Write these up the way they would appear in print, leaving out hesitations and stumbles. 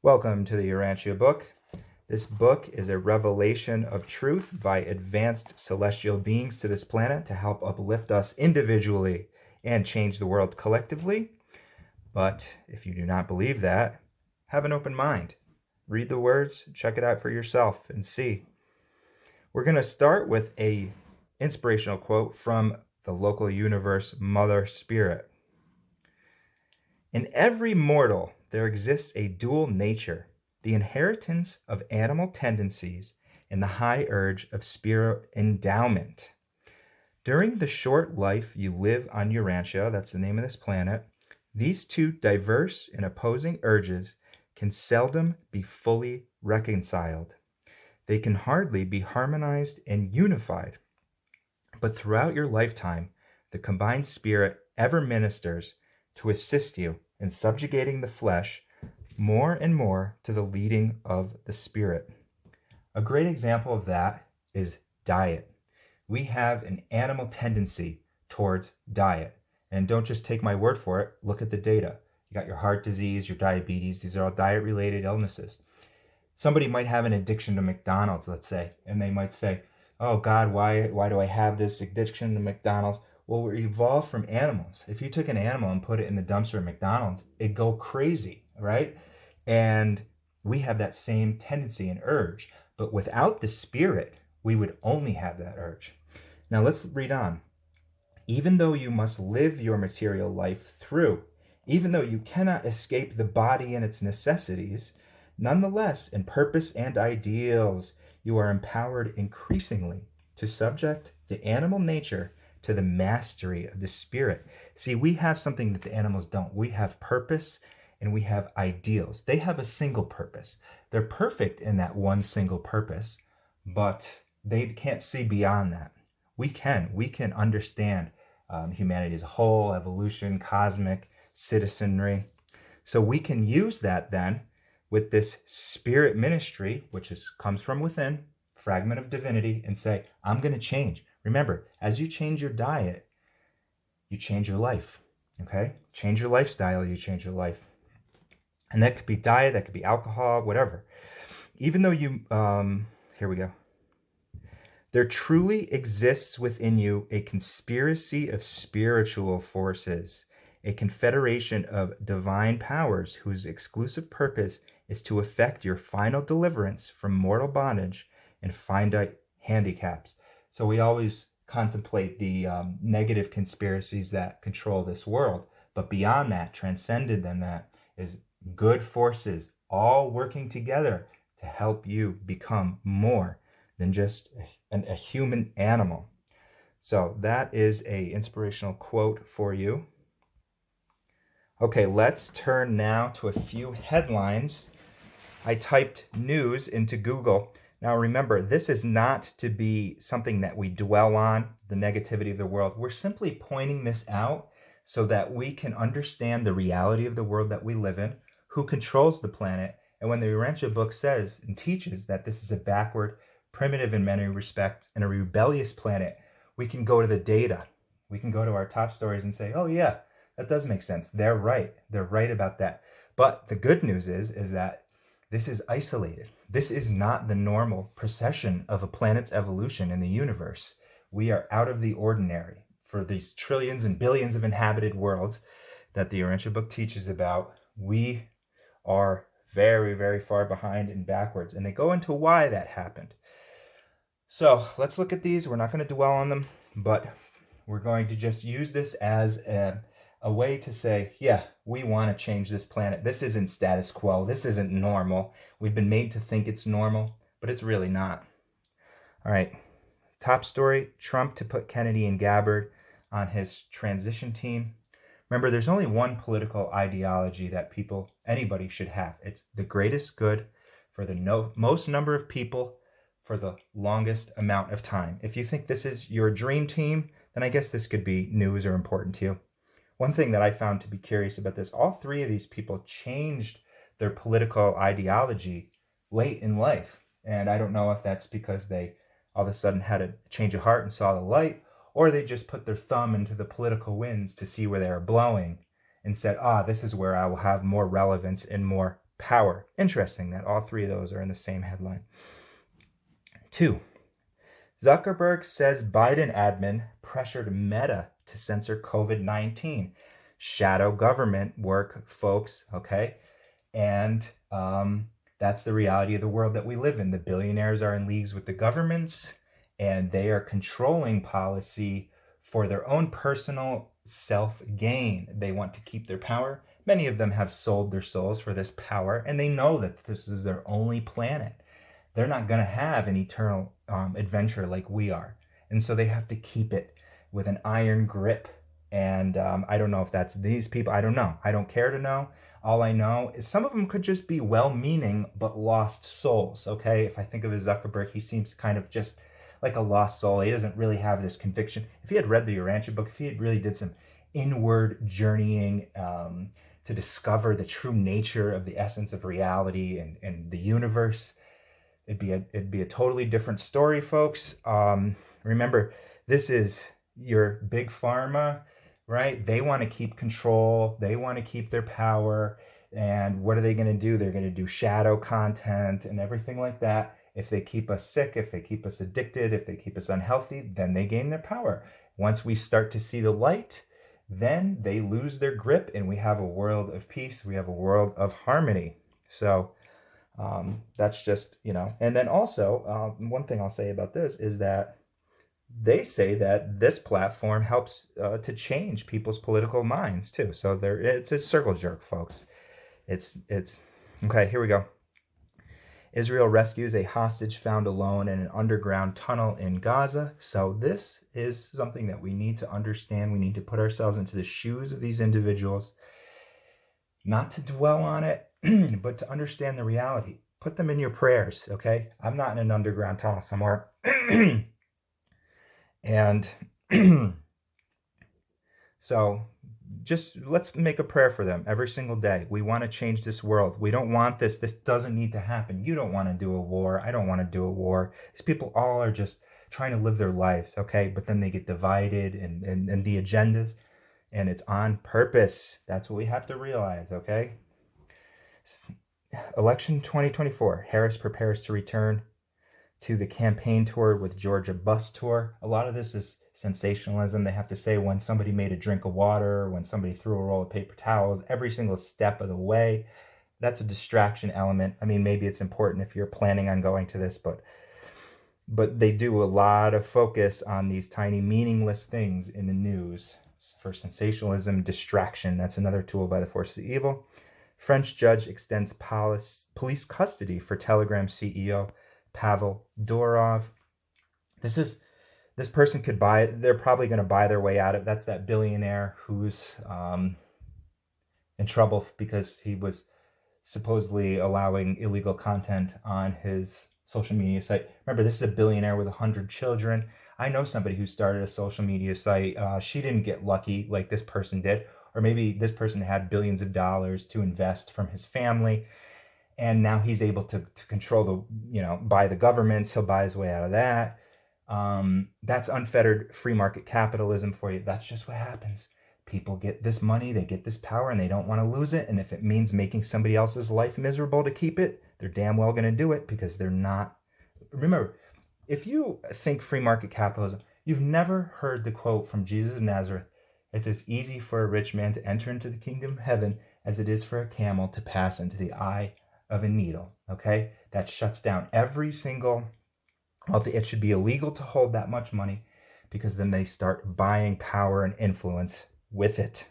Welcome to the Urantia Book. This book is a revelation of truth by advanced celestial beings to this planet to help uplift us individually and change the world collectively. But if you do not believe that, have an open mind. Read the words, check it out for yourself, and see. We're going to start with an inspirational quote from the local universe Mother Spirit. In every mortal, there exists a dual nature, the inheritance of animal tendencies and the high urge of spirit endowment. During the short life you live on Urantia, that's the name of this planet, these two diverse and opposing urges can seldom be fully reconciled. They can hardly be harmonized and unified. But throughout your lifetime, the combined spirit ever ministers to assist you in subjugating the flesh more and more to the leading of the spirit. A great example of that is diet. We have an animal tendency towards diet. And don't just take my word for it, look at the data. You got your heart disease, your diabetes, these are all diet-related illnesses. Somebody might have an addiction to McDonald's, let's say, and they might say, oh God, why do I have this addiction to McDonald's? Well, we're evolved from animals. If you took an animal and put it in the dumpster at McDonald's, it'd go crazy, right? And we have that same tendency and urge. But without the spirit, we would only have that urge. Now let's read on. Even though you must live your material life through, even though you cannot escape the body and its necessities, nonetheless, in purpose and ideals, you are empowered increasingly to subject the animal nature to the mastery of the spirit. See, we have something that the animals don't. We have purpose and we have ideals. They have a single purpose. They're perfect in that one single purpose, but they can't see beyond that. We can understand humanity as a whole, evolution, cosmic, citizenry. So we can use that then with this spirit ministry, which comes from within, fragment of divinity, and say, I'm going to change. Remember, as you change your diet, you change your life, okay? Change your lifestyle, you change your life. And that could be diet, that could be alcohol, whatever. Even though you, here we go. There truly exists within you a conspiracy of spiritual forces, a confederation of divine powers whose exclusive purpose is to effect your final deliverance from mortal bondage and finite handicaps. So we always contemplate the negative conspiracies that control this world. But beyond that, transcended than that, is good forces all working together to help you become more than just a human animal. So that is an inspirational quote for you. Okay, let's turn now to a few headlines. I typed news into Google. Now remember, this is not to be something that we dwell on, the negativity of the world. We're simply pointing this out so that we can understand the reality of the world that we live in, who controls the planet, and when the Urantia book says and teaches that this is a backward, primitive in many respects, and a rebellious planet, we can go to the data. We can go to our top stories and say, oh yeah, that does make sense. They're right. They're right about that. But the good news is that this is isolated. This is not the normal procession of a planet's evolution in the universe. We are out of the ordinary. For these trillions and billions of inhabited worlds that the Urantia book teaches about, we are very, very far behind and backwards. And they go into why that happened. So let's look at these. We're not going to dwell on them, but we're going to just use this as a way to say, yeah, we want to change this planet. This isn't status quo. This isn't normal. We've been made to think it's normal, but it's really not. All right. Top story, Trump to put Kennedy and Gabbard on his transition team. Remember, there's only one political ideology that anybody should have. It's the greatest good for the most number of people for the longest amount of time. If you think this is your dream team, then I guess this could be news or important to you. One thing that I found to be curious about this, all three of these people changed their political ideology late in life. And I don't know if that's because they all of a sudden had a change of heart and saw the light, or they just put their thumb into the political winds to see where they are blowing and said, this is where I will have more relevance and more power. Interesting that all three of those are in the same headline. 2. Zuckerberg says Biden admin pressured Meta to censor COVID-19. Shadow government work, folks, okay? And that's the reality of the world that we live in. The billionaires are in leagues with the governments, and they are controlling policy for their own personal self-gain. They want to keep their power. Many of them have sold their souls for this power, and they know that this is their only planet. They're not going to have an eternal adventure like we are. And so they have to keep it with an iron grip. And I don't know if that's these people. I don't know. I don't care to know. All I know is some of them could just be well-meaning but lost souls, okay? If I think of Zuckerberg, he seems kind of just like a lost soul. He doesn't really have this conviction. If he had read the Urantia book, if he had really did some inward journeying to discover the true nature of the essence of reality and the universe, it'd be a totally different story, folks. Remember, this is your big pharma, right? They want to keep control. They want to keep their power. And what are they going to do? They're going to do shadow content and everything like that. If they keep us sick, if they keep us addicted, if they keep us unhealthy, then they gain their power. Once we start to see the light, then they lose their grip and we have a world of peace. We have a world of harmony. So that's just, and then also one thing I'll say about this is that they say that this platform helps to change people's political minds too. So it's a circle jerk, folks. It's okay. Here we go. Israel rescues a hostage found alone in an underground tunnel in Gaza. So this is something that we need to understand. We need to put ourselves into the shoes of these individuals, not to dwell on it, but to understand the reality. Put them in your prayers, okay? I'm not in an underground tunnel somewhere. And so just let's make a prayer for them every single day. We want to change this world. We don't want this. This doesn't need to happen. You don't want to do a war. I don't want to do a war. These people all are just trying to live their lives, okay? But then they get divided and the agendas, and it's on purpose. That's what we have to realize, okay? Election 2024. Harris prepares to return to the campaign tour with Georgia bus tour. A lot of this is sensationalism. They have to say when somebody made a drink of water, when somebody threw a roll of paper towels, every single step of the way. That's a distraction element. I mean, maybe it's important if you're planning on going to this, but they do a lot of focus on these tiny meaningless things in the news for sensationalism, distraction. That's another tool by the forces of evil. French judge extends police custody for Telegram CEO Pavel Durov. This person could buy it. They're probably going to buy their way out of it. That's that billionaire who's in trouble because he was supposedly allowing illegal content on his social media site. Remember, this is a billionaire with 100 children. I know somebody who started a social media site. She didn't get lucky like this person did. Or maybe this person had billions of dollars to invest from his family. And now he's able to control by the governments. He'll buy his way out of that. That's unfettered free market capitalism for you. That's just what happens. People get this money, they get this power, and they don't want to lose it. And if it means making somebody else's life miserable to keep it, they're damn well going to do it because they're not. Remember, if you think free market capitalism, you've never heard the quote from Jesus of Nazareth. It's as easy for a rich man to enter into the kingdom of heaven as it is for a camel to pass into the eye of a needle, okay? That shuts down every single, it should be illegal to hold that much money because then they start buying power and influence with it.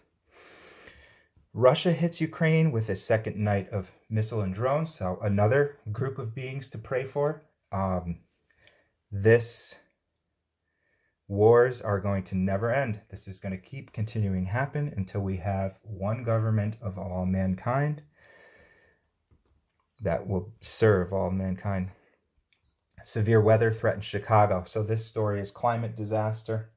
Russia hits Ukraine with a second night of missile and drones, so another group of beings to pray for. This wars are going to never end. This is going to keep continuing to happen until we have one government of all mankind that will serve all mankind. Severe weather threatens Chicago. So this story is climate disaster.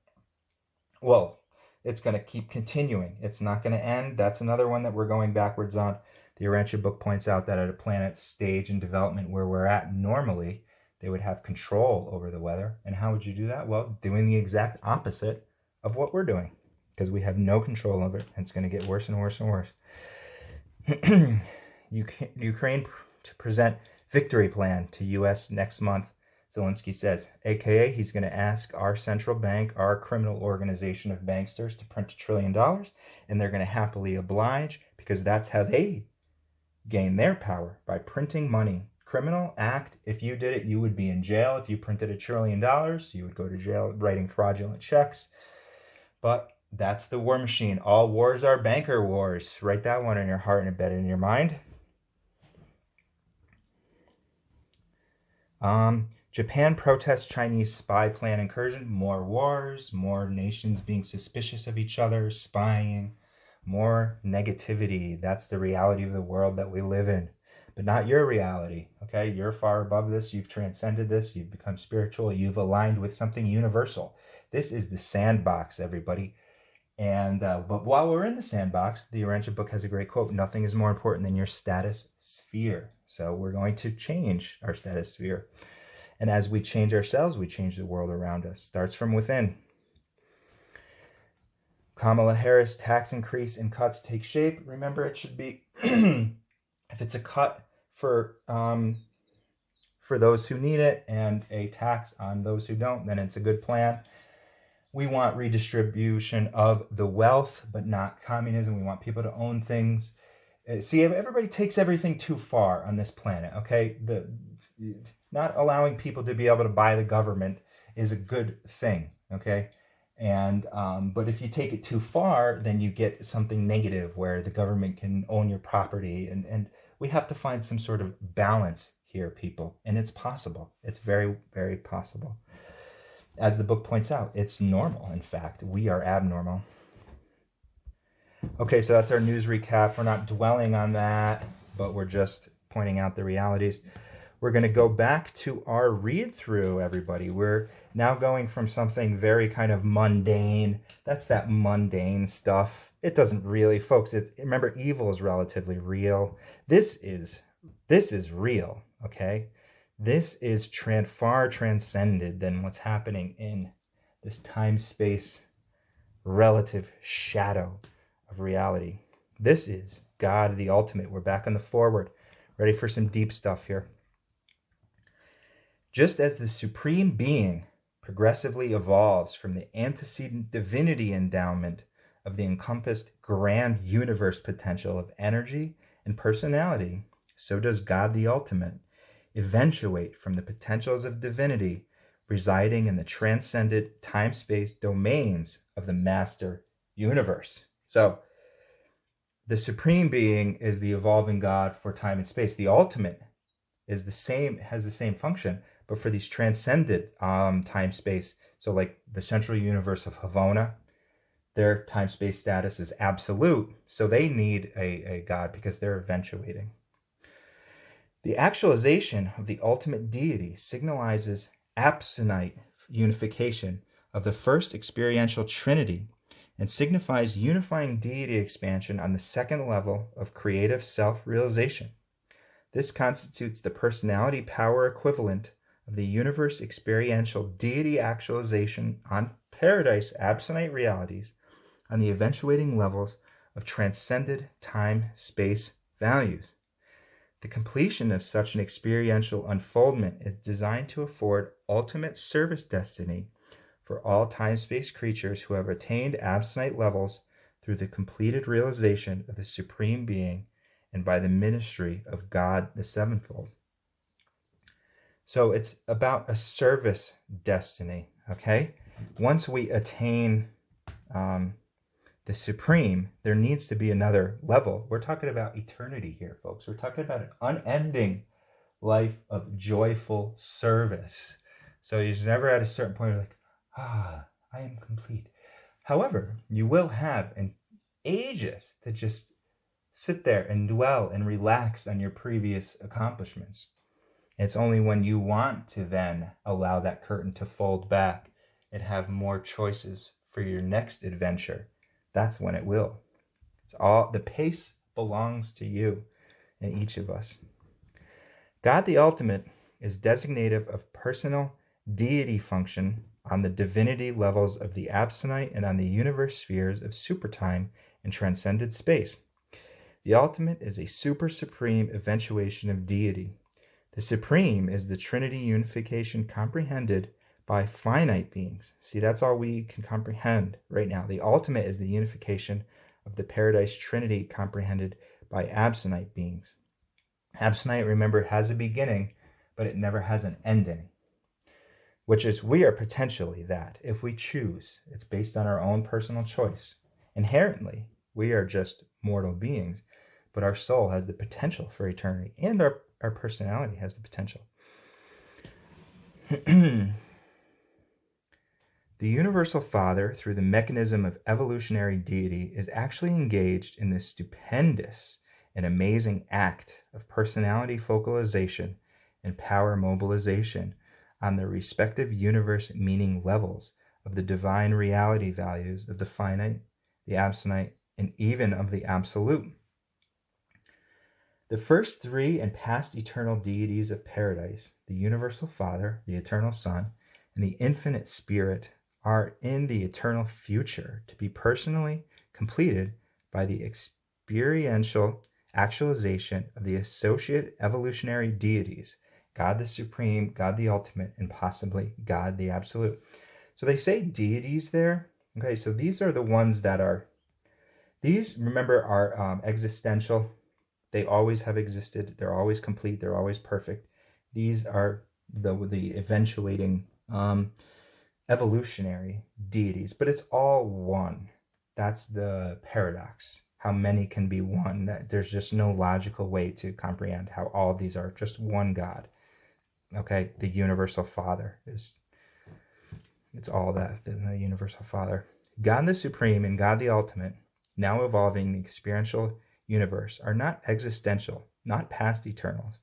Well, it's going to keep continuing. It's not going to end. That's another one that we're going backwards on. The Urantia book points out that at a planet's stage in development where we're at normally, they would have control over the weather. And how would you do that? Well, doing the exact opposite of what we're doing because we have no control over it. And it's going to get worse and worse and worse. Ukraine to present victory plan to U.S. next month, Zelensky says, aka he's going to ask our central bank, our criminal organization of banksters, to print $1 trillion, and they're going to happily oblige because that's how they gain their power, by printing money. Criminal act. If you did it, you would be in jail. If you printed $1 trillion, you would go to jail writing fraudulent checks. But that's the war machine. All wars are banker wars. Write that one in your heart and embed it in your mind. Japan protests Chinese spy plan incursion. More wars, more nations being suspicious of each other, spying, more negativity. That's the reality of the world that we live in. But not your reality, okay? You're far above this. You've transcended this. You've become spiritual. You've aligned with something universal. This is the sandbox, everybody. And but while we're in the sandbox, the Urantia book has a great quote: nothing is more important than your status sphere. So we're going to change our status sphere. And as we change ourselves, we change the world around us. Starts from within. Kamala Harris tax increase and cuts take shape. Remember, it should be if it's a cut for those who need it and a tax on those who don't, then it's a good plan. We want redistribution of the wealth, but not communism. We want people to own things. See, everybody takes everything too far on this planet, okay? Not allowing people to be able to buy the government is a good thing, okay? And but if you take it too far, then you get something negative where the government can own your property, and we have to find some sort of balance here, people, and it's possible. It's very, very possible. As the book points out, it's normal. In fact, we are abnormal. Okay, so that's our news recap. We're not dwelling on that, but we're just pointing out the realities. We're going to go back to our read-through, everybody. We're now going from something very kind of mundane. That's that mundane stuff. It doesn't really, folks, remember, evil is relatively real. This is real, okay? This is far transcended than what's happening in this time-space relative shadow of reality. This is God, the ultimate. We're back on the forward. Ready for some deep stuff here. Just as the supreme being progressively evolves from the antecedent divinity endowment of the encompassed grand universe potential of energy and personality, so does God, the ultimate, eventuate from the potentials of divinity residing in the transcendent time-space domains of the master universe. So the supreme being is the evolving God for time and space. The ultimate is has the same function, but for these transcendent time-space. So like the central universe of Havona, their time-space status is absolute. So they need a God because they're eventuating. The actualization of the ultimate deity signalizes absonite unification of the first experiential trinity and signifies unifying deity expansion on the second level of creative self-realization. This constitutes the personality power equivalent of the universe experiential deity actualization on paradise absonite realities on the eventuating levels of transcended time-space values. The completion of such an experiential unfoldment is designed to afford ultimate service destiny for all time-space creatures who have attained absonite levels through the completed realization of the Supreme Being and by the ministry of God the Sevenfold. So it's about a service destiny, okay? Once we attain the Supreme, there needs to be another level. We're talking about eternity here, folks. We're talking about an unending life of joyful service. So you're never at a certain point, you're like, I am complete. However, you will have ages to just sit there and dwell and relax on your previous accomplishments. It's only when you want to then allow that curtain to fold back and have more choices for your next adventure. That's when it will. It's all, the pace belongs to you and each of us. God the ultimate is designative of personal deity function on the divinity levels of the absonite and on the universe spheres of supertime and transcended space. The ultimate is a super supreme eventuation of deity. The supreme is the Trinity unification comprehended by finite beings. See, that's all we can comprehend right now. The ultimate is the unification of the paradise Trinity comprehended by absonite beings. Absonite, remember, has a beginning, but it never has an ending, which is we are potentially that if we choose. It's based on our own personal choice. Inherently, we are just mortal beings, but our soul has the potential for eternity, and our personality has the potential. The Universal Father, through the mechanism of evolutionary deity, is actually engaged in this stupendous and amazing act of personality focalization and power mobilization on the respective universe meaning levels of the divine reality values of the finite, the absonite, and even of the absolute. The first three and past eternal deities of paradise, the Universal Father, the Eternal Son, and the Infinite Spirit, are in the eternal future to be personally completed by the experiential actualization of the associate evolutionary deities, God the Supreme, God the Ultimate, and possibly God the Absolute. So they say deities there. Okay, so these are the ones that are, these, remember, are existential. They always have existed. They're always complete. They're always perfect. These are the eventuating evolutionary deities, but it's all one. That's the paradox. How many can be one? That there's just no logical way to comprehend how all of these are just one God. Okay, the Universal Father is, it's all that, the Universal Father. God the Supreme and God the Ultimate, now evolving the experiential universe, are not existential, not past eternals,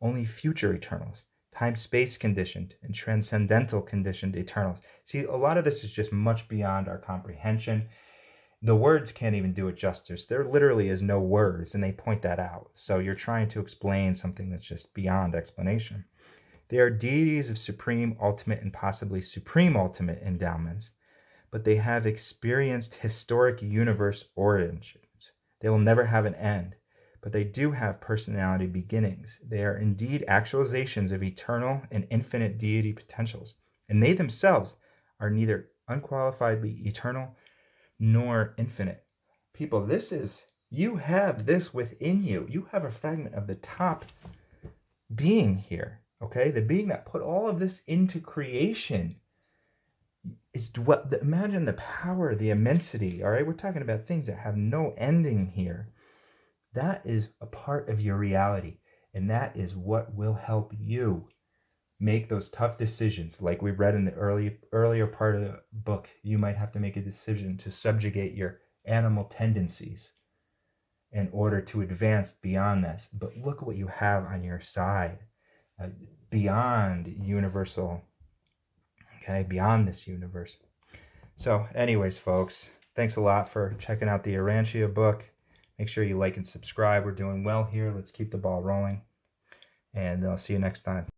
only future eternals, time-space conditioned and transcendental conditioned eternals. See, a lot of this is just much beyond our comprehension. The words can't even do it justice. There literally is no words, and they point that out. So you're trying to explain something that's just beyond explanation. They are deities of supreme, ultimate, and possibly supreme ultimate endowments, but they have experienced historic universe origins. They will never have an end, but they do have personality beginnings. They are indeed actualizations of eternal and infinite deity potentials, and they themselves are neither unqualifiedly eternal nor infinite. People, this is, you have this within you. You have a fragment of the top being here, okay? The being that put all of this into creation is imagine the power, the immensity, all right? We're talking about things that have no ending here. That is a part of your reality, and that is what will help you make those tough decisions. Like we read in the earlier part of the book, you might have to make a decision to subjugate your animal tendencies in order to advance beyond this. But look at what you have on your side, beyond universal, okay, beyond this universe. So anyways, folks, thanks a lot for checking out the Urantia book. Make sure you like and subscribe. We're doing well here. Let's keep the ball rolling, and I'll see you next time.